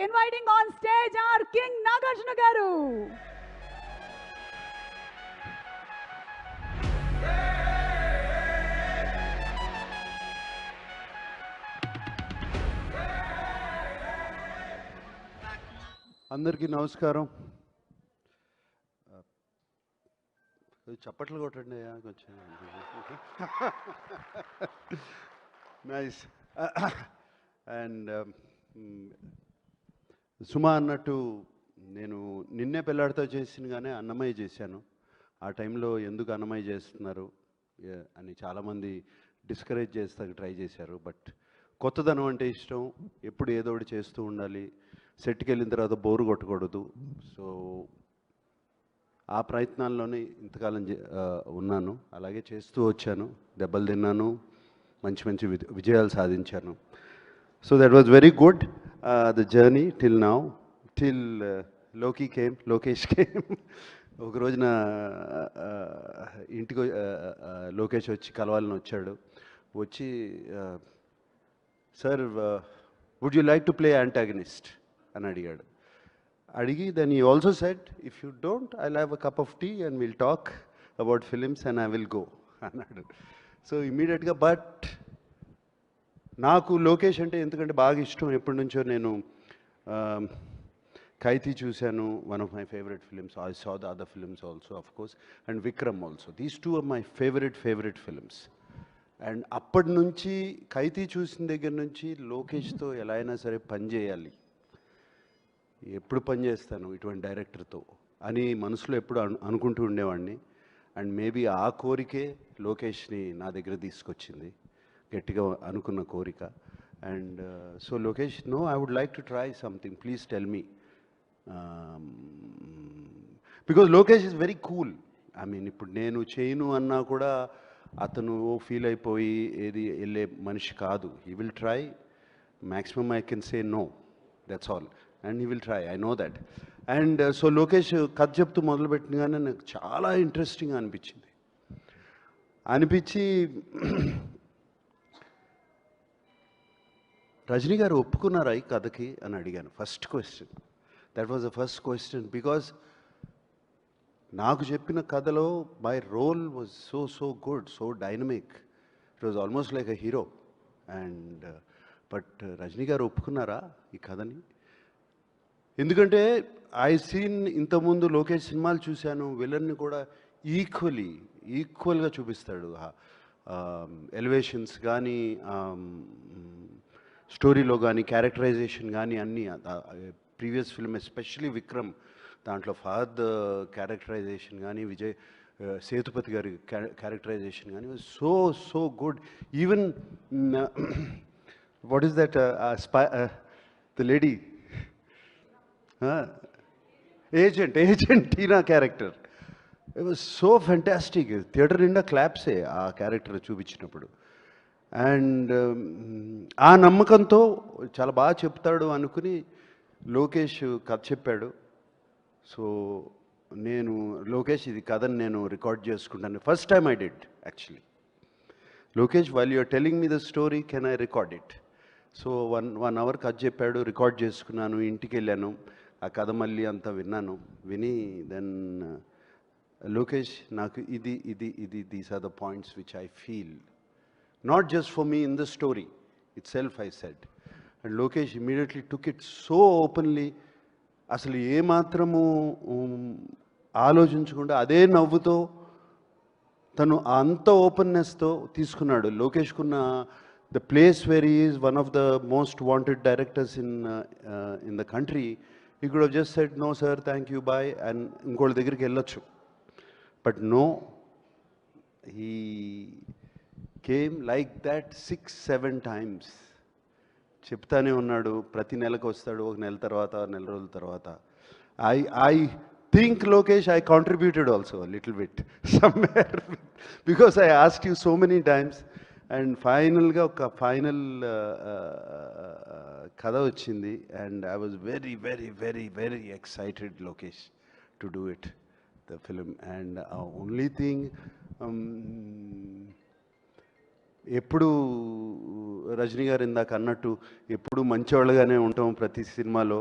Inviting on stage our King Nagarjuna Garu. అందరికీ నమస్కారం. చప్పట్లు కొట్టండి కొంచెం. నైస్. అండ్ సుమా అన్నట్టు నేను నిన్నే పెళ్ళాడితో చేసినగానే అన్నమయ్య చేశాను. ఆ టైంలో ఎందుకు అన్నమయ్య చేస్తున్నారు అని చాలామంది డిస్కరేజ్ చేస్తానికి ట్రై చేశారు. బట్ కొత్తదనం అంటే ఇష్టం, ఎప్పుడు ఏదో ఒకటి చేస్తూ ఉండాలి, సెట్కి వెళ్ళిన తర్వాత బోరు కొట్టకూడదు. సో ఆ ప్రయత్నాల్లోనే ఇంతకాలం ఉన్నాను, అలాగే చేస్తూ వచ్చాను. దెబ్బలు తిన్నాను, మంచి మంచి విజయాలు సాధించాను. So that was very good the journey till now, till Lokesh came. ఒక రోజున ఇంటికి లోకేష్ వచ్చి కలవాలని వచ్చాడు. వచ్చి sir would you like to play antagonist అని అడిగాడు. అడిగి then he also said if you don't I have a cup of tea and will talk about films and I will go అన్నాడు. సో ఇమీడియట్గా బట్ నాకు లోకేష్ అంటే ఎందుకంటే బాగా ఇష్టం ఎప్పటి నుంచో. నేను ఖైదీ చూశాను, one of my favourite films. I saw the other films also of course, and Vikram also. These two are my favourite films. And అప్పటి నుంచి ఖైదీ చూసిన దగ్గర నుంచి లోకేష్తో ఎలా అయినా సరే పని చేయాలి, ఎప్పుడు పని చేస్తాను ఇటువంటి డైరెక్టర్తో అని మనసులో ఎప్పుడు అనుకుంటూ ఉండేవాడిని. అండ్ మేబీ ఆ కోరికే లోకేష్ని నా దగ్గర తీసుకొచ్చింది, గట్టిగా అనుకున్న కోరిక. And so Lokesh, no I would like to try something, please tell me. Because Lokesh is very cool. I mean ఇప్పుడు నేను చేయను అన్నా కూడా అతను ఫీల్ అయిపోయి ఏది వెళ్ళే మనిషి కాదు. He will try, maximum I can say no, that's all. And he will try, I know that. And so Lokesh కథ చెప్తూ మొదలుపెట్టినగానే నాకు చాలా ఇంట్రెస్టింగ్ అనిపించి రజనీ గారు ఒప్పుకున్నారా ఈ కథకి అని అడిగాను. First question, that was the first question. Because నాకు చెప్పిన కథలో my role was so good, so dynamic. It was almost like a hero. And but Rajini garu ఒప్పుకున్నారా ఈ కథని? ఎందుకంటే ఐ సీన్ ఇంతకుముందు లోకేష్ సినిమాలు చూశాను, విలన్ని కూడా ఈక్వల్గా చూపిస్తాడు. ఎలివేషన్స్ కానీ, స్టోరీలో కానీ, క్యారెక్టరైజేషన్ కానీ అన్నీ. ప్రీవియస్ ఫిల్మ్ ఎస్పెషలీ విక్రమ్, దాంట్లో ఫహద్ క్యారెక్టరైజేషన్ కానీ, విజయ్ సేతుపతి గారి క్యారెక్టరైజేషన్ కానీ so good. Even what is that the lady agent Tina character, it was so fantastic. Theatre నిండా క్లాప్సే ఆ క్యారెక్టర్ చూపించినప్పుడు. అండ్ ఆ నమ్మకంతో చాలా బాగా చెప్తాడు అనుకుని లోకేష్ కథ చెప్పాడు. సో నేను లోకేష్ ఇది కథని నేను రికార్డ్ చేసుకుంటాను. First time I did actually. Lokesh, while you're telling me the story, can I record it? So one hour కథ చెప్పాడు, రికార్డ్ చేసుకున్నాను, ఇంటికి వెళ్ళాను, ఆ కథ మళ్ళీ అంతా విని దెన్ లోకేష్ నాకు ఇది these are the points which I feel, not just for me in the story itself, I said. And Lokesh immediately took it so openly. అసలు ఏమాత్రము ఆలోచించకుండా అదే నవ్వుతో తను అంత ఓపెన్నెస్తో తీసుకున్నాడు. లోకేష్కున్న the place where he is one of the most wanted directors in the country. He could have just said, no sir, thank you, bye, and ఇంకోళ్ళ దగ్గరికి వెళ్ళొచ్చు. But no, he came like that 6-7 times. చెప్తానే ఉన్నాడు, ప్రతి నెలకు వస్తాడు, ఒక నెల తర్వాత, నెల రోజుల తర్వాత. I think, Lokesh, I contributed also a little bit somewhere because I asked you so many times. And ఫైనల్గా ఒక ఫైనల్ కథ వచ్చింది. And I was very excited, Lokesh, to do it, the film. And only thing, ఎప్పుడు రజనీ గారు ఇందాక అన్నట్టు ఎప్పుడు మంచివాళ్ళుగానే ఉంటాం ప్రతి సినిమాలో.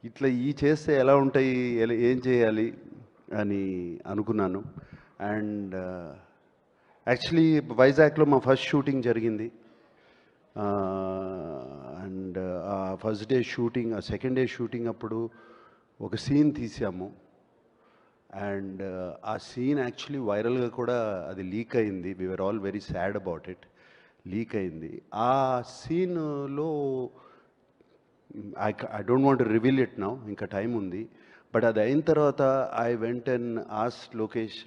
ఇట్లా చేస్తే ఎలా ఉంటాయి, ఏం చేయాలి అని అనుకున్నాను. అండ్ యాక్చువల్లీ వైజాగ్లో మా ఫస్ట్ షూటింగ్ జరిగింది. అండ్ ఆ ఫస్ట్ డే షూటింగ్, ఆ సెకండ్ డే షూటింగ్ అప్పుడు ఒక సీన్ తీసాము. అండ్ ఆ సీన్ యాక్చువల్లీ వైరల్గా కూడా అది లీక్ అయింది. We were all very sad about it. Leak అయింది ఆ సీన్లో. I don't want reveal it now, ఇంకా టైం ఉంది. బట్ అది అయిన తర్వాత I went and ask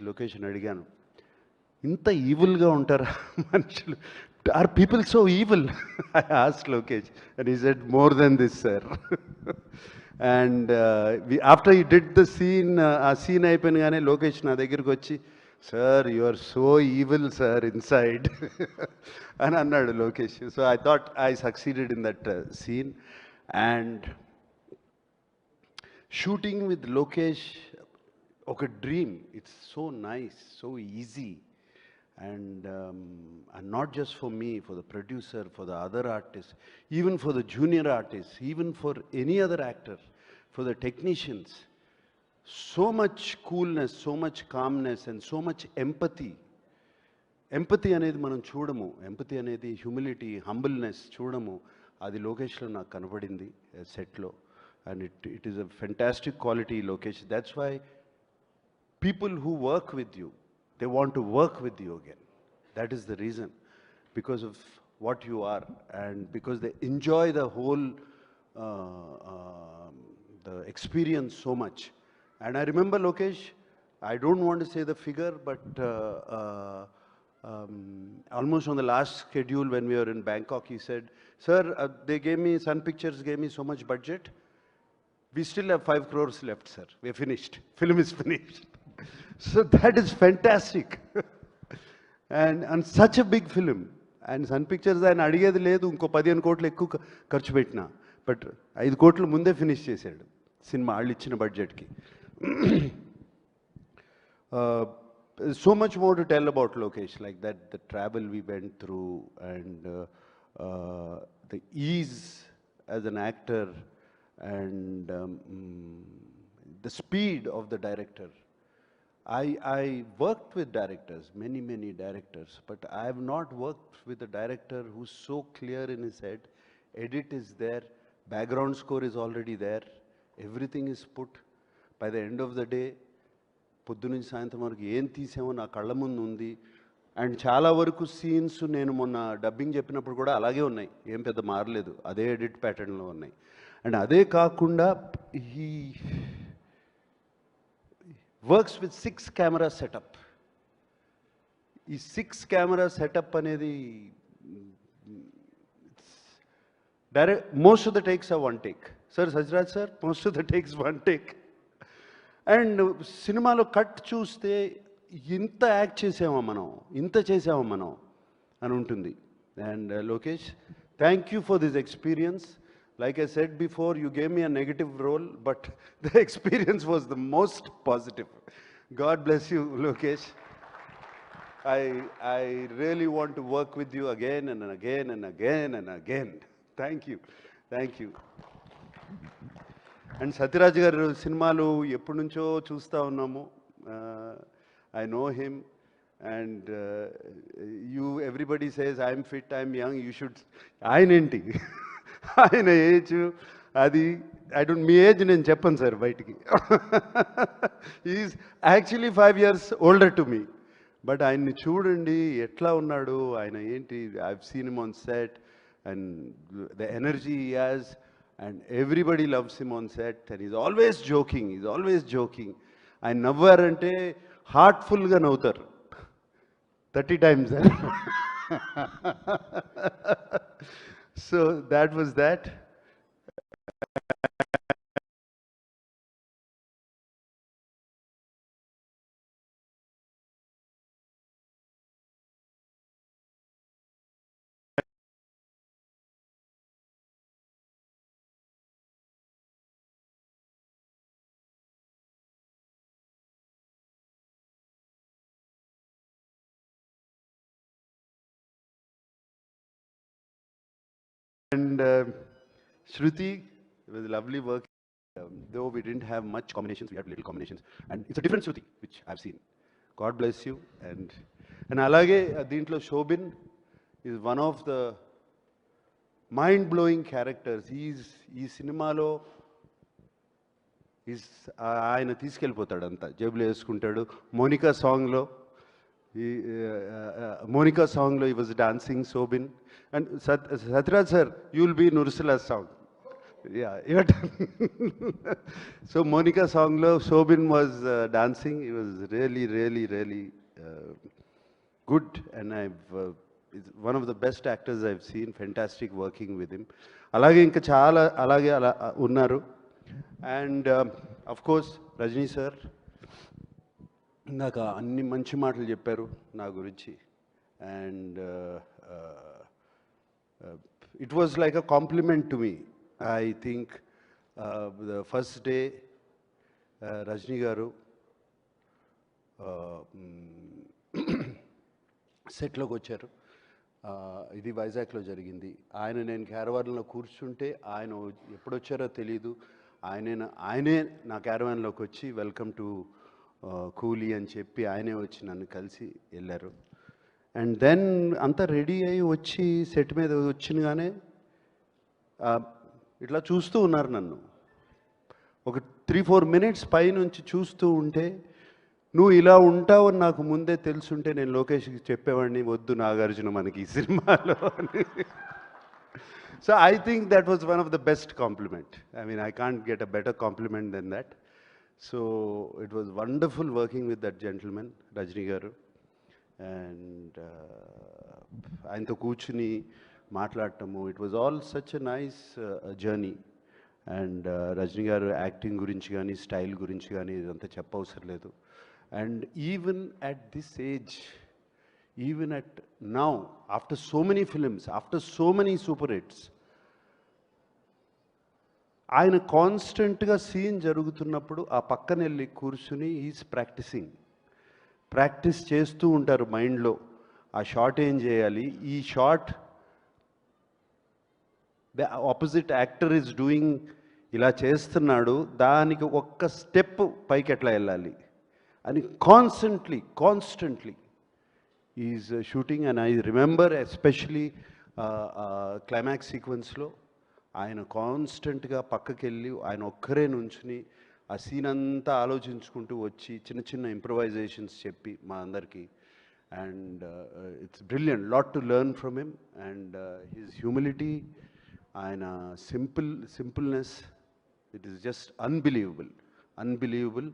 location అడిగాను, ఇంత ఈవిల్గా ఉంటారా మనుషులు? Are people so evil? I ask Lokesh and he said more than this sir. And after he did the scene, ఆ సీన్ అయిపోయినగానే లోకేష్ నా దగ్గరికి వచ్చి, sir you are so evil sir inside అని అన్నాడు Lokesh. So I thought I succeeded in that scene. And shooting with Lokesh ఒక dream. It's so nice, so easy. And not just for me, for the producer, for the other artists, even for the junior artists, even for any other actor, for the technicians. So much coolness, so much calmness, and so much empathy. Empathy అనేది మనం చూడము, empathy అనేది humility, humbleness చూడము. అది లోకేష్లో నాకు కనపడింది సెట్లో. And it is a fantastic quality Lokesh. That's why people who work with you, they want to work with you again. That is the reason, because of what you are, and because they enjoy the whole the experience so much. And I remember Lokesh, I don't want to say the figure, but almost on the last schedule when we were in Bangkok, he said, sir, they gave me, Sun Pictures gave me so much budget, we still have 5 crores left, sir. We're finished. Film is finished. So that is fantastic. And such a big film. And Sun Pictures ఆయన అడిగేది లేదు, ఇంకో 15 కోట్లు ఎక్కువ ఖర్చు పెట్టినా, but 5 కోట్లు ముందే ఫినిష్ చేశాడు సినిమా వాళ్ళు ఇచ్చిన బడ్జెట్కి. So much more to tell about Lokesh, like that, the travel we went through, and the ease as an actor, and the speed of the director. I worked with directors, many directors, but I have not worked with a director who's so clear in his head. Edit is there, background score is already there, everything is put. By the end of the day, పొద్దు నుంచి సాయంత్రం వరకు ఏం తీసామో నా కళ్ళ ముందు ఉంది. And చాలా వరకు సీన్స్ నేను మొన్న డబ్బింగ్ చెప్పినప్పుడు కూడా అలాగే ఉన్నాయి, ఏం పెద్ద మారలేదు, అదే ఎడిట్ ప్యాటర్న్లో ఉన్నాయి. అండ్ అదే కాకుండా ఈ వర్క్స్ విత్ 6 కెమెరా సెటప్. ఈ 6 కెమెరా సెటప్ అనేది direct, most of the takes are 1 take. Sir సజ్రాజ్ sir, most of the takes 1 take. And సినిమాలో కట్ చూస్తే ఇంత యాక్ట్ చేసామా మనం, ఇంత చేసామా మనం అని ఉంటుంది. And Lokesh, thank you for this experience. Like I said before, you gave me a negative role, but the experience was the most positive. God bless you, Lokesh. I really want to work with you again and again and again and again. Thank you. Thank you. And Sathyaraj గారు సినిమాలు ఎప్పటి నుంచో చూస్తూ ఉన్నాము. I know him. And everybody says I'm fit, I'm young, you should. ఆయన ఏంటి, ఆయన age అది, ఐ డోంట్, మీ ఏజ్ నేను చెప్పను సార్ బయటికి. Is actually 5 years older to me. But ఆయన్ని చూడండి ఎట్లా ఉన్నాడు, ఆయన ఏంటి. I have seen him on set and the energy he has, and everybody loves him on set, and he's always joking. ఆయన నవ్వారంటే హార్ట్ఫుల్గా నవ్వుతారు 30 times. So that was that. And Shruti, it was lovely work. Though we didn't have much combinations, we had little combinations. And it's a different Shruti, which I've seen. God bless you. And alage దీంట్లో Shobin is one of the mind-blowing characters. ఈ సినిమాలో ఆయన తీసుకెళ్ళిపోతాడు అంతా, జేబులో వేసుకుంటాడు. మోనికా సాంగ్లో ఈ was dancing Shobin. And Satraj sir, you will be in Ursula's song. Yeah. So Monica songlo Shobin was dancing. It was really good, and it's one of the best actors I've seen. Fantastic working with him. Alage inka chaala alage unnaru. And of course Rajni sir, ఇందాక అన్ని మంచి మాటలు చెప్పారు నా గురించి. And it was like a compliment to me. I think the first day Rajni garu సెట్లోకి వచ్చారు. ఇది వైజాగ్లో జరిగింది. నేను క్యారవాన్లో కూర్చుంటే ఆయన ఎప్పుడొచ్చారో తెలీదు. ఆయనే నా క్యారవాన్లోకి వచ్చి వెల్కమ్ టు కూలీ అని చెప్పి ఆయనే వచ్చి నన్ను కలిసి వెళ్ళారు. అండ్ దెన్ అంతా రెడీ అయ్యి వచ్చి సెట్ మీద వచ్చినగానే ఇట్లా చూస్తూ ఉన్నారు నన్ను. ఒక 3-4 మినిట్స్ పైనుంచి చూస్తూ ఉంటే, నువ్వు ఇలా ఉంటావు అని నాకు ముందే తెలుసుంటే నేను లోకేష్కి చెప్పేవాడిని, వద్దు నాగార్జున మనకి ఈ సినిమాలో అని. So I think that was one of the best compliment. I mean, I can't get a better compliment than that. So it was wonderful working with that gentleman Rajini garu. And ఆయనతో కూర్చుని మాట్లాడటము, it was all such a nice journey. And Rajini garu acting గురించి కానీ style గురించి కానీ ఇదంతా చెప్పవసరం లేదు. And even at this age, even at now, after so many films, after so many super hits, ఆయన కాన్స్టెంట్గా సీన్ జరుగుతున్నప్పుడు ఆ పక్కన వెళ్ళి కూర్చుని ఈజ్ ప్రాక్టీస్ చేస్తూ ఉంటారు మైండ్లో. ఆ షాట్ ఏం చేయాలి, ఈ shot the opposite actor is doing, ఇలా చేస్తున్నాడు, దానికి ఒక్క స్టెప్ పైకి ఎట్లా వెళ్ళాలి అని constantly is shooting. And I remember especially climax సీక్వెన్స్లో ఆయన కాన్స్టెంట్గా పక్కకి వెళ్ళి ఆయన ఒక్కరే నుంచుని ఆ సీన్ అంతా ఆలోచించుకుంటూ వచ్చి చిన్న ఇంప్రవైజేషన్స్ చెప్పి మా అందరికీ. And it's brilliant, lot to learn from him. And his humility, ఆయన simpleness, it is just unbelievable.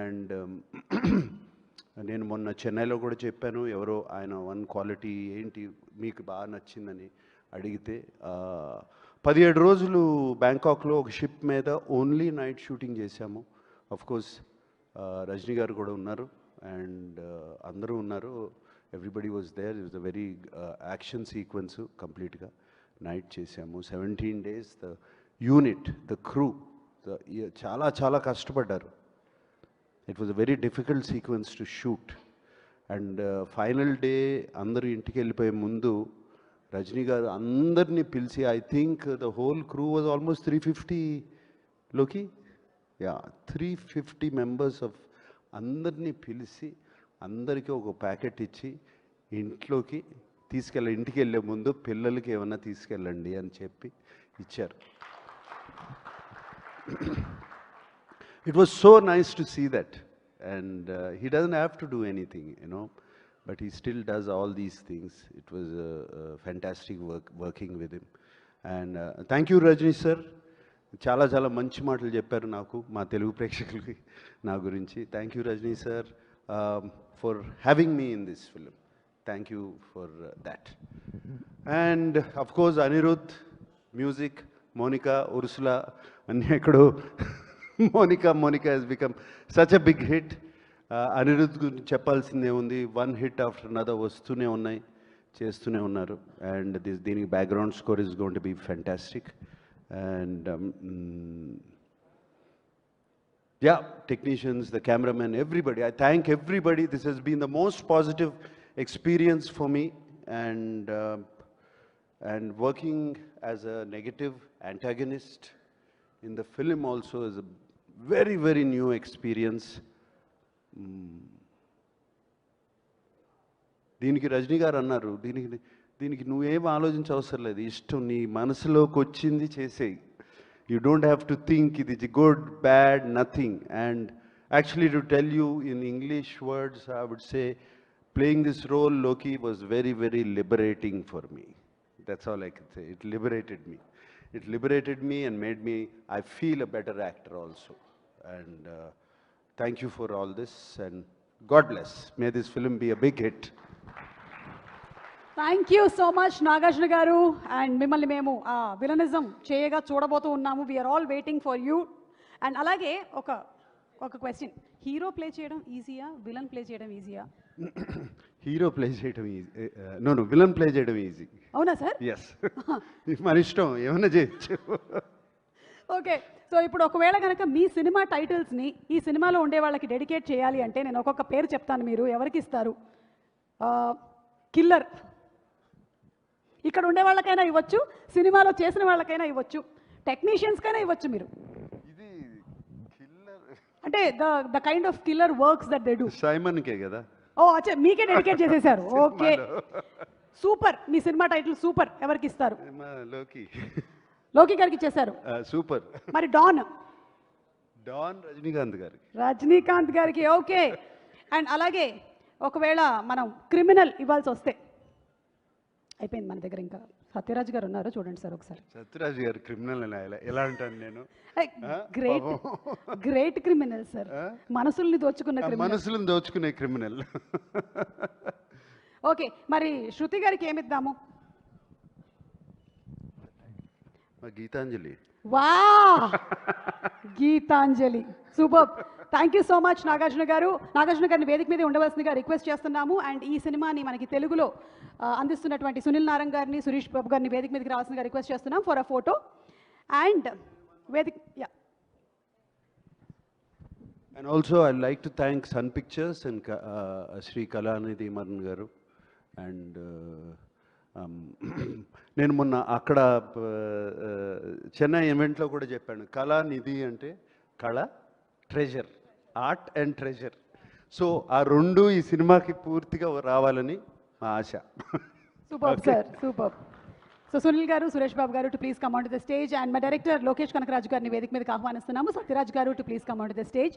And నేను మొన్న చెన్నైలో కూడా చెప్పాను, ఎవరో ఆయన వన్ క్వాలిటీ ఏంటి మీకు బాగా నచ్చిందని అడిగితే, 17 రోజులు బ్యాంకాక్లో ఒక షిప్ మీద ఓన్లీ నైట్ షూటింగ్ చేశాము. అఫ్కోర్స్ రజనీ గారు కూడా ఉన్నారు, అండ్ అందరూ ఉన్నారు. Everybody was there. It was a very action sequence. కంప్లీట్గా నైట్ చేశాము. 17 days the unit, the crew చాలా కష్టపడ్డారు. It was a very difficult sequence to shoot. And final day అందరూ ఇంటికి వెళ్ళిపోయే ముందు రజనీ గారు అందరినీ పిలిచి, I think the whole crew was almost 350 350 members of అందరినీ పిలిచి అందరికీ ఒక ప్యాకెట్ ఇచ్చి ఇంట్లోకి ఇంటికి వెళ్ళే ముందు పిల్లలకి ఏమన్నా తీసుకెళ్ళండి అని చెప్పి ఇచ్చారు. It was so nice to see that. And he doesn't have to do anything, but he still does all these things. It was fantastic working with him. And thank you, Rajni sir. చాలా మంచి మాటలు చెప్పారు నాకు, మా తెలుగు ప్రేక్షకులకి నా గురించి. Thank you Rajini sir for having me in this film. Thank you for that. And of course Anirudh, music, Monica, Ursula అన్నీ ఎక్కడో. Monika has become such a big hit. Anirudh గురించి చెప్పాల్సిందే ఉంది. వన్ హిట్ ఆఫ్టర్ అనదర్ వస్తూనే ఉన్నాయి, చేస్తూనే ఉన్నారు. అండ్ దీనికి background score is going to be fantastic. And technicians, the cameraman, everybody. I thank everybody. This has been the most positive experience for me. And and working as a negative antagonist in the film also is a very, very new experience. దీనికి రజనీ గారు అన్నారు, దీనికి నువ్వేం ఆలోచించవసరం లేదు, ఇష్టం నీ మనసులోకి వచ్చింది చేసేయి. You don't have to think it is good, bad, nothing. And actually, to tell you in English words, I would say playing this role, Loki, was very, very liberating for me. That's all I can say. It liberated me. It liberated me and made me, I feel a better actor also. And thank you for all this, and God bless. May this film be a big hit. Thank you so much Nagarjuna garu. And మిమ్మల్ని మేము villainism చేయగా చూడబోతూ ఉన్నాము. We're all waiting for you. And అలాగే ఒక question, hero play చేయడం ఈజీయా, villain play చేయడం ఈజీయా? Hero play చేయడం ఈజీ, నో విలన్ ప్లే చేయడం ఈజీ. అవునా సార్? ఎస్, మన ఇష్టం, ఏమన్నా చేయొచ్చు. ఓకే, సో ఇప్పుడు ఒకవేళ కనుక మీ సినిమా టైటిల్స్ని ఈ సినిమాలో ఉండే వాళ్ళకి డెడికేట్ చేయాలి అంటే నేను ఒక్కొక్క పేరు చెప్తాను, మీరు ఎవరికి ఇస్తారు? కిల్లర్, ఇక్కడ ఉండే వాళ్ళకైనా ఇవ్వచ్చు, సినిమాలో చేసిన వాళ్ళకైనా ఇవ్వచ్చు, టెక్నీషియన్స్కైనా ఇవ్వచ్చు. మీరు ఇది కిల్లర్ అంటే the kind of killer works that they do. సైమన్కే కదా? ఓ అచ్చా, మీకే డెడికేట్ చేసేసారు. Okay, super. మీ సినిమా టైటిల్ సూపర్. ఎవరికి ఇస్తారు? లోకి. లోకి గారికి ఇచ్చేశారు. సూపర్. మరి డాన్ రజనీకాంత్ గారికి. రజనీకాంత్ గారికి. ఓకే. అండ్ అలాగే ఒకవేళ మనం క్రిమినల్ ఇవ్వాల్సి వస్తే, అయిపోయింది మన దగ్గర, ఇంకా సత్యరాజ్ గారు ఉన్నారు, చూడండి సార్ ఒకసారి. సత్యరాజ్ గారు క్రిమినల్ ఎలా అంటాను నేను? గ్రేట్ క్రిమినల్ సార్, మనసుల్ని దోచుకున్న క్రిమినల్. మనసులను దోచుకునే క్రిమినల్. ఓకే, మరి శృతి గారికి ఏమిద్దాము? గీతాంజలి. వా, Gitanjali, super. Thank you so much Nagarjuna garu. Nagarjuna గారిని వేదిక మీద ఉండవలసిందిగా రిక్వెస్ట్ చేస్తున్నాము. అండ్ ఈ సినిమాని మనకి తెలుగులో అందిస్తున్నటువంటి సునీల్ నారంగ్ గారిని, సురేష్ బాబు గారిని వేదిక మీదకి రావాల్సిందిగా రిక్వెస్ట్ చేస్తున్నాం ఫర్ అ ఫోటో. అండ్ వేదిక And also I'd like to thank Sun Pictures and Sri Kalanidhi Maran garu. And నేను మొన్న అక్కడ చెన్నై ఈవెంట్లో కూడా చెప్పాను, కళానిధి అంటే కళ, treasure, art and treasure. So ఆ రెండు ఈ సినిమాకి పూర్తిగా రావాలని మా ఆశ. Super sir, super. So Sunil garu, Suresh Babu garu to please come on to the stage. And మా డైరెక్టర్ లోకేష్ కనకరాజు గారిని వేదిక మీదకి ఆహ్వానిస్తున్నాము. Sathyaraj garu to please come on to the stage.